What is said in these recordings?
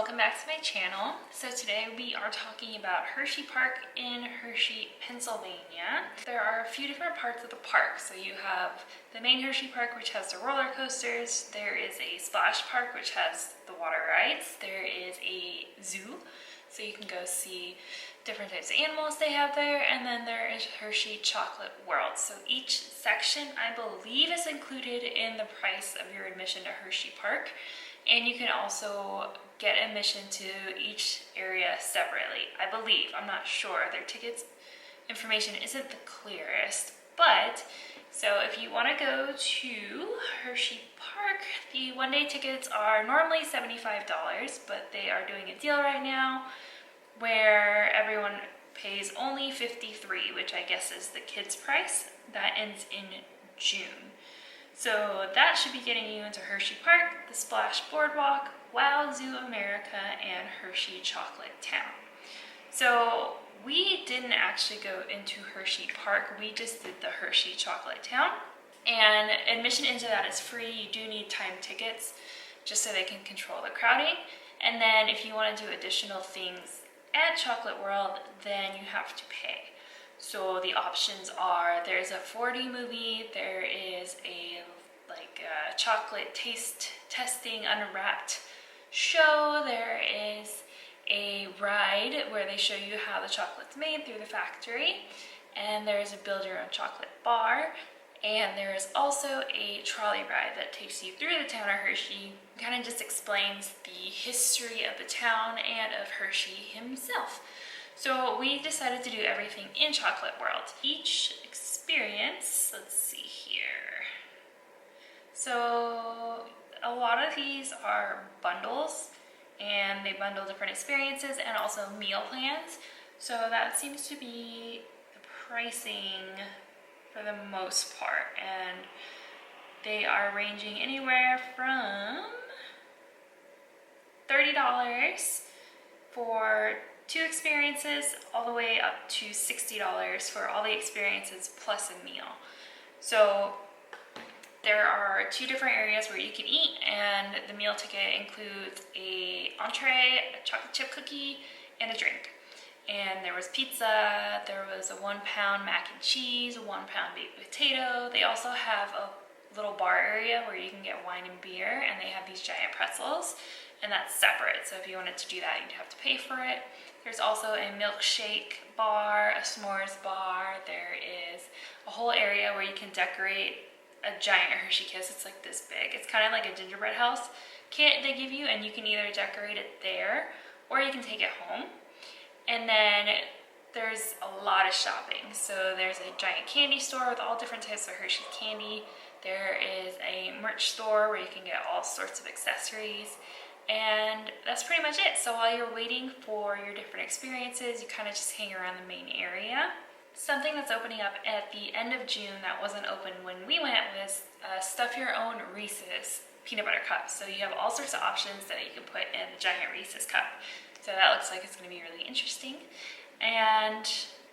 welcome back to my channel. So today we are talking about Hershey Park in Hershey, Pennsylvania. There are a few different parts of the park. So you have the main Hershey Park, which has the roller coasters. There is a splash park, which has the water rides. There is a zoo, so you can go see different types of animals they have there. And then there is Hershey Chocolate World. So each section, I believe, is included in the price of your admission to Hershey Park. And you can also get admission to each area separately, I believe. I'm not sure. Their tickets information isn't the clearest. But, so if you want to go to Hershey Park, the one-day tickets are normally $75, but they are doing a deal right now where everyone pays only $53, which I guess is the kids' price. That ends in June. So that should be getting you into Hershey Park, the Splash Boardwalk, Wow Zoo America, and Hershey Chocolate Town. So we didn't actually go into Hershey Park, we just did the Hershey Chocolate Town. And admission into that is free. You do need time tickets just so they can control the crowding. And then if you want to do additional things at Chocolate World, then you have to pay. So the options are, there's a 4D movie, there is a chocolate taste testing unwrapped show, there is a ride where they show you how the chocolate's made through the factory, and there's a build your own chocolate bar, and there is also a trolley ride that takes you through the town of Hershey, kind of just explains the history of the town and of Hershey himself. So we decided to do everything in Chocolate World. Each experience, let's see here. So a lot of these are bundles, and they bundle different experiences and also meal plans. So that seems to be the pricing for the most part. And they are ranging anywhere from $30 for 2 experiences all the way up to $60 for all the experiences plus a meal. So there are 2 different areas where you can eat, and the meal ticket includes a entree, a chocolate chip cookie, and a drink. And there was pizza, there was a 1-pound mac and cheese, a 1-pound baked potato. They also have a little bar area where you can get wine and beer, and they have these giant pretzels, and that's separate. So if you wanted to do that, you'd have to pay for it. There's also a milkshake bar, a s'mores bar. There is a whole area where you can decorate a giant Hershey Kiss. It's like this big. It's kind of like a gingerbread house kit they give you, and you can either decorate it there or you can take it home. And then there's a lot of shopping. So there's a giant candy store with all different types of Hershey's candy. There is a merch store where you can get all sorts of accessories. And that's pretty much it. So while you're waiting for your different experiences, you kind of just hang around the main area. Something that's opening up at the end of June that wasn't open when we went was stuff your own Reese's peanut butter cups. So you have all sorts of options that you can put in the giant Reese's cup. So that looks like it's going to be really interesting. And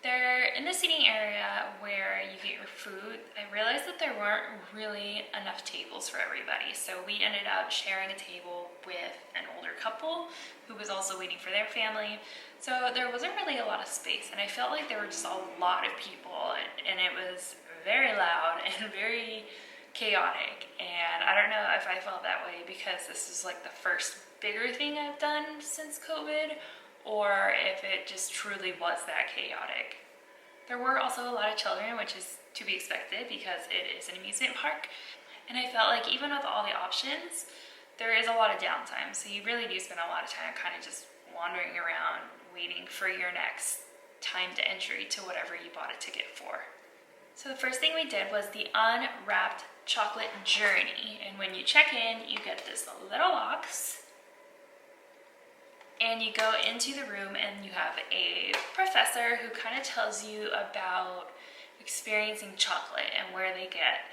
they're in the seating area where you get your food. I realized that there weren't really enough tables for everybody. So we ended up sharing a table with an older couple who was also waiting for their family. So there wasn't really a lot of space, and I felt like there were just a lot of people, and it was very loud and very chaotic. And I don't know if I felt that way because this was like the first bigger thing I've done since COVID, or if it just truly was that chaotic. There were also a lot of children, which is to be expected because it is an amusement park. And I felt like even with all the options, there is a lot of downtime. So you really do spend a lot of time kind of just wandering around, waiting for your next time to entry to whatever you bought a ticket for. So the first thing we did was the unwrapped chocolate journey. And when you check in, you get this little box. And you go into the room and you have a professor who kind of tells you about experiencing chocolate and where they get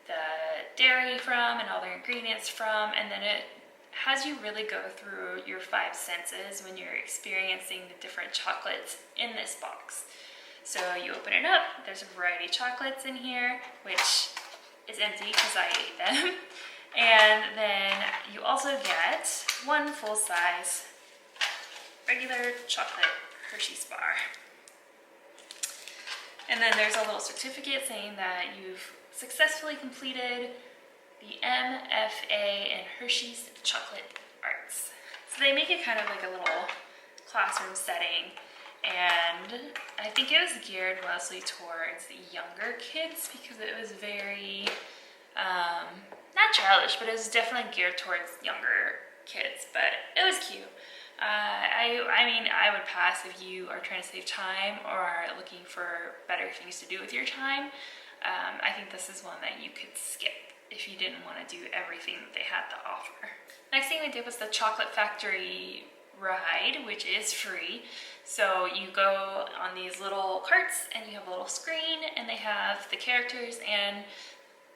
the dairy from and all their ingredients from. And then it has you really go through your 5 senses when you're experiencing the different chocolates in this box. So you open it up, there's a variety of chocolates in here, which is empty because I ate them. And then you also get 1 full-size regular chocolate Hershey's bar. And then there's a little certificate saying that you've successfully completed the MFA in Hershey's Chocolate Arts. So they make it kind of like a little classroom setting, and I think it was geared mostly towards younger kids because it was very, not childish, but it was definitely geared towards younger kids, but it was cute. I mean, I would pass if you are trying to save time or are looking for better things to do with your time. I think this is one that you could skip if you didn't want to do everything that they had to offer. Next thing we did was the Chocolate Factory ride, which is free. So you go on these little carts and you have a little screen and they have the characters and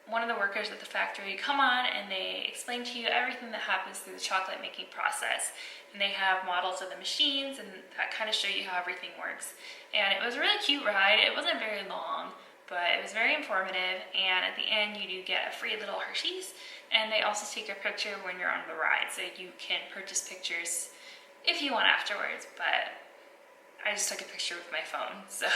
one of the workers at the factory come on and they explain to you everything that happens through the chocolate making process. And they have models of the machines and that kind of show you how everything works. And it was a really cute ride. It wasn't very long, but it was very informative, and at the end you do get a free little Hershey's, and they also take your picture when you're on the ride, so you can purchase pictures if you want afterwards, but I just took a picture with my phone, so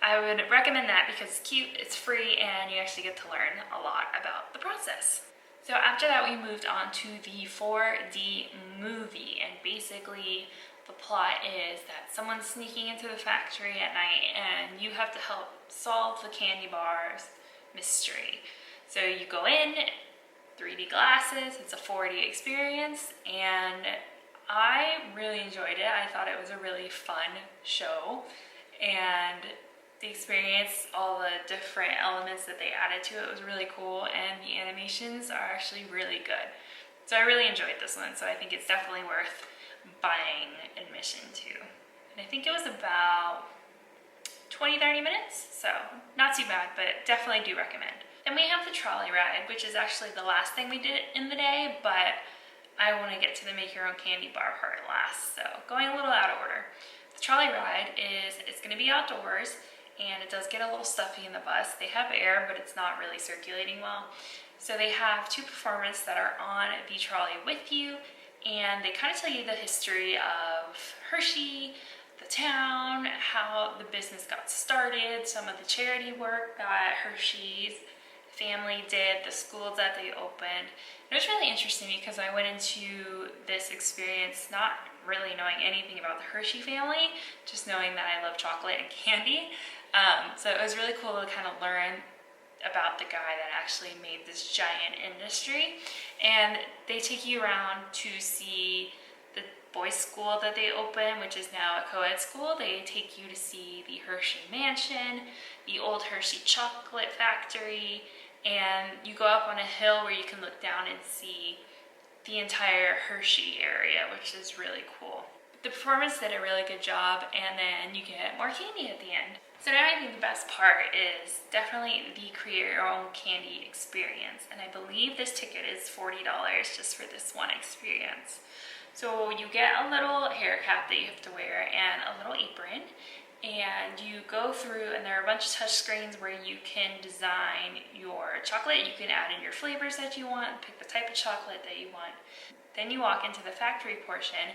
I would recommend that because it's cute, it's free, and you actually get to learn a lot about the process. So after that we moved on to the 4D movie, and basically the plot is that someone's sneaking into the factory at night and you have to help solve the candy bars mystery. So you go in, 3D glasses, it's a 4D experience, and I really enjoyed it. I thought it was a really fun show, and the experience, all the different elements that they added to it was really cool, and the animations are actually really good. So I really enjoyed this one, so I think it's definitely worth buying admission to. And I think it was about 20-30 minutes, so not too bad, but definitely do recommend. Then we have the trolley ride, which is actually the last thing we did in the day, but I want to get to the make your own candy bar part last, so going a little out of order. The trolley ride it's going to be outdoors, and it does get a little stuffy in the bus. They have air, but it's not really circulating well. So they have two performers that are on the trolley with you, and they kind of tell you the history of Hershey, the town, how the business got started, some of the charity work that Hershey's family did, the schools that they opened. It was really interesting because I went into this experience not really knowing anything about the Hershey family, just knowing that I love chocolate and candy. So it was really cool to kind of learn about the guy that actually made this giant industry, and they take you around to see the boys' school that they opened, which is now a co-ed school. They take you to see the Hershey Mansion, the old Hershey chocolate factory, and you go up on a hill where you can look down and see the entire Hershey area, which is really cool. The performance did a really good job, and then you get more candy at the end. So now I think the best part is definitely the create your own candy experience, and I believe this ticket is $40 just for this one experience. So you get a little hair cap that you have to wear and a little apron, and you go through, and there are a bunch of touch screens where you can design your chocolate. You can add in your flavors that you want, pick the type of chocolate that you want. Then you walk into the factory portion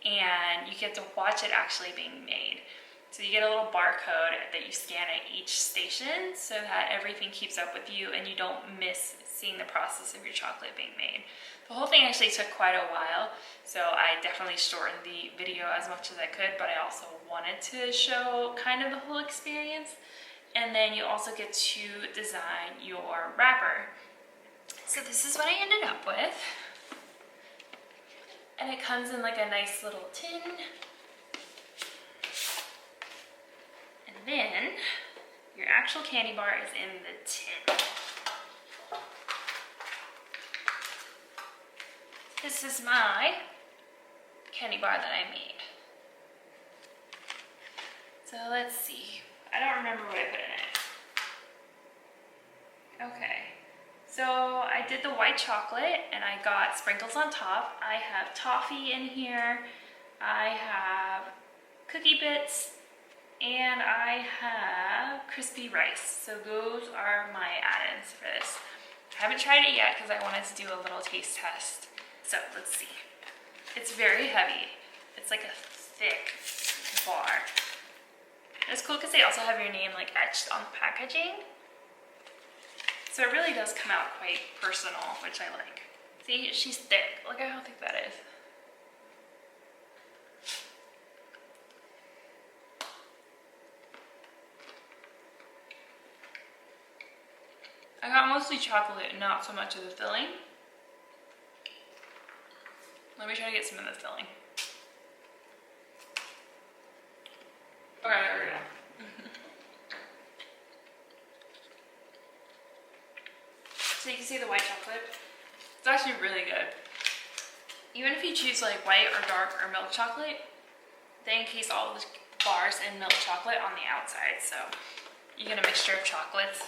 and you get to watch it actually being made. So you get a little barcode that you scan at each station so that everything keeps up with you and you don't miss seeing the process of your chocolate being made. The whole thing actually took quite a while, so I definitely shortened the video as much as I could, but I also wanted to show kind of the whole experience. And then you also get to design your wrapper. So this is what I ended up with. And it comes in like a nice little tin. And then your actual candy bar is in the tin. This is my candy bar that I made. So let's see. I don't remember what I put in it. Okay. So I did the white chocolate and I got sprinkles on top. I have toffee in here. I have cookie bits. And I have crispy rice. So those are my add-ins for this. I haven't tried it yet because I wanted to do a little taste test. So let's see. It's very heavy. It's like a thick bar. It's cool because they also have your name like etched on the packaging. So it really does come out quite personal, which I like. See, she's thick. Look at how thick that is. I got mostly chocolate, not so much of the filling. Let me try to get some of the filling. Okay, there we go. So you can see the white chocolate. It's actually really good. Even if you choose like white or dark or milk chocolate, they encase all the bars in milk chocolate on the outside. So you get a mixture of chocolates.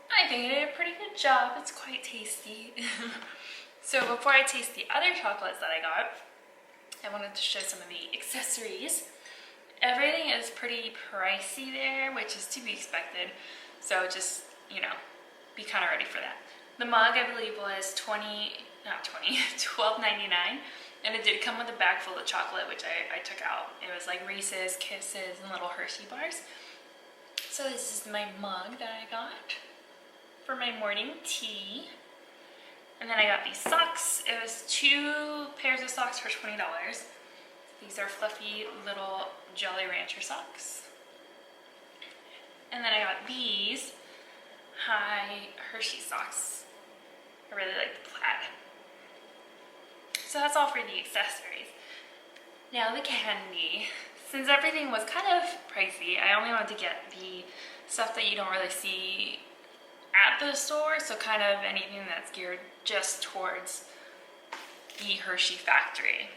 I think it did a pretty good job. It's quite tasty. So before I taste the other chocolates that I got, I wanted to show some of the accessories. Everything is pretty pricey there, which is to be expected. So just, you know, be kind of ready for that. The mug, I believe, was $12.99. And it did come with a bag full of chocolate, which I took out. It was like Reese's, Kisses, and little Hershey bars. So this is my mug that I got for my morning tea. And then I got these socks. It was 2 pairs of socks for $20. These are fluffy little Jolly Rancher socks. And then I got these high Hershey socks. I really like the plaid. So that's all for the accessories. Now the candy. Since everything was kind of pricey, I only wanted to get the stuff that you don't really see at the store, so kind of anything that's geared just towards the Hershey factory.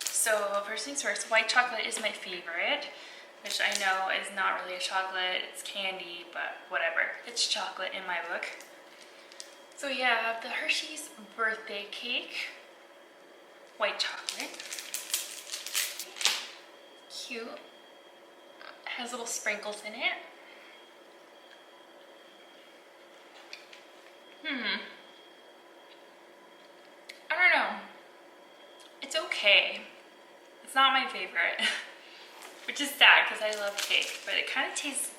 So first things first, white chocolate is my favorite, which I know is not really a chocolate, it's candy, but whatever. It's chocolate in my book. So yeah, I have the Hershey's birthday cake, white chocolate. Cute. It has little sprinkles in it. I don't know. It's okay. It's not my favorite, which is sad because I love cake, but it kind of tastes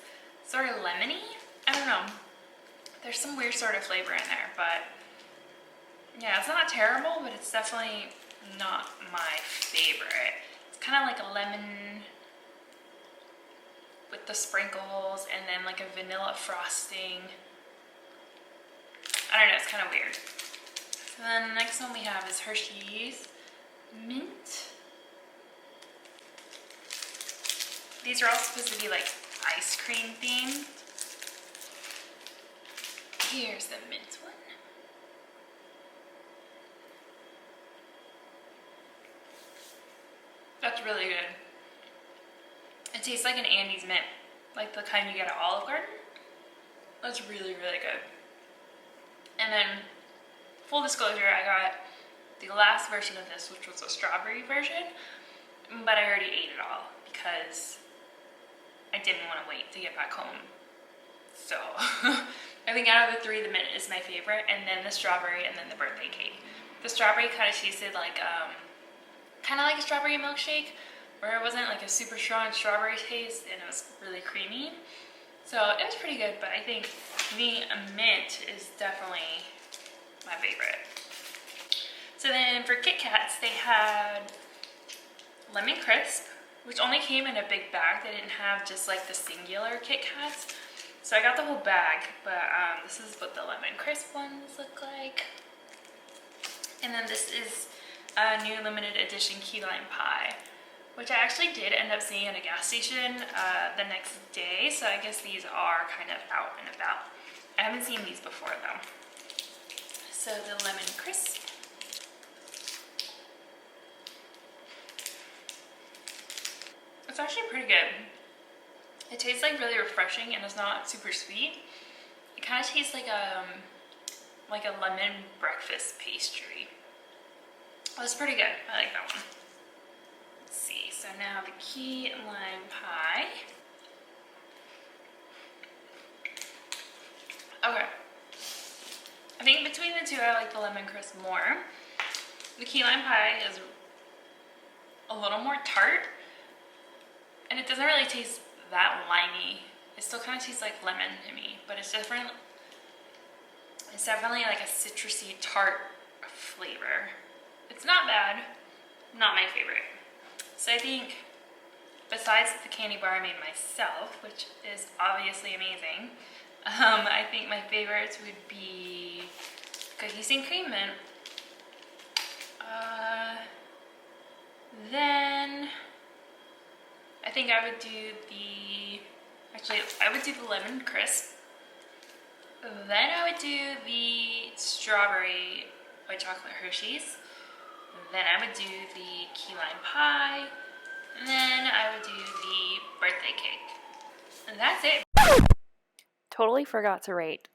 sort of lemony. I don't know. There's some weird sort of flavor in there, but yeah, it's not terrible, but it's definitely not my favorite. It's kind of like a lemon with the sprinkles and then like a vanilla frosting. I don't know, it's kind of weird. So then the next one we have is Hershey's Mint. These are all supposed to be like ice cream themed. Here's the mint one. That's really good. It tastes like an Andes mint, like the kind you get at Olive Garden. That's really, really good. And then, full disclosure, I got the last version of this, which was a strawberry version, but I already ate it all because I didn't want to wait to get back home. So, I think out of the 3, the mint is my favorite, and then the strawberry, and then the birthday cake. The strawberry kind of tasted like, kind of like a strawberry milkshake, where it wasn't like a super strong strawberry taste, and it was really creamy. So it was pretty good, but I think the mint is definitely my favorite. So then for Kit Kats, they had Lemon Crisp, which only came in a big bag. They didn't have just like the singular Kit Kats. So I got the whole bag, but this is what the Lemon Crisp ones look like. And then this is a new limited edition key lime pie, which I actually did end up seeing at a gas station the next day, so I guess these are kind of out and about. I haven't seen these before though. So the Lemon Crisp. It's actually pretty good. It tastes like really refreshing and it's not super sweet. It kind of tastes like a lemon breakfast pastry. Oh, it's pretty good. I like that one. Let's see, so now the key lime pie. Okay. I think between the two, I like the Lemon Crisp more. The key lime pie is a little more tart, and it doesn't really taste that limey. It still kind of tastes like lemon to me, but it's different. It's definitely like a citrusy tart flavor. It's not bad, not my favorite. So I think besides the candy bar I made myself, which is obviously amazing, I think my favorites would be cookies and cream mint. Then I think I would do the lemon crisp. Then I would do the strawberry white chocolate Hershey's. Then I would do the key lime pie. And then I would do the birthday cake. And that's it. Totally forgot to rate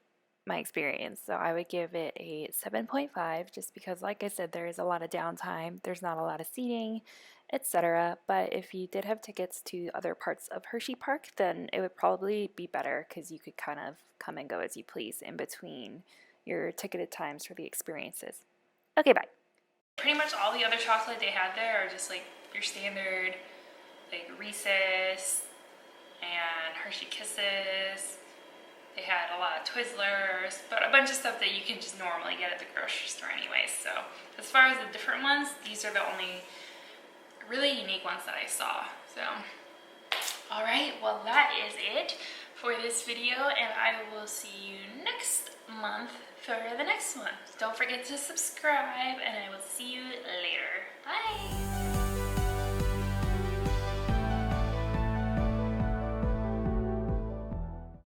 my experience, so I would give it a 7.5 just because, like I said, there is a lot of downtime, there's not a lot of seating, etc. But if you did have tickets to other parts of Hershey Park, then it would probably be better because you could kind of come and go as you please in between your ticketed times for the experiences. Okay, bye. Pretty much all the other chocolate they had there are just like your standard, like Reese's and Hershey Kisses. They had a lot of Twizzlers, but a bunch of stuff that you can just normally get at the grocery store anyways. So as far as the different ones, these are the only really unique ones that I saw. So, all right, well that is it for this video, and I will see you next month for the next one. Don't forget to subscribe, and I will see you later. Bye!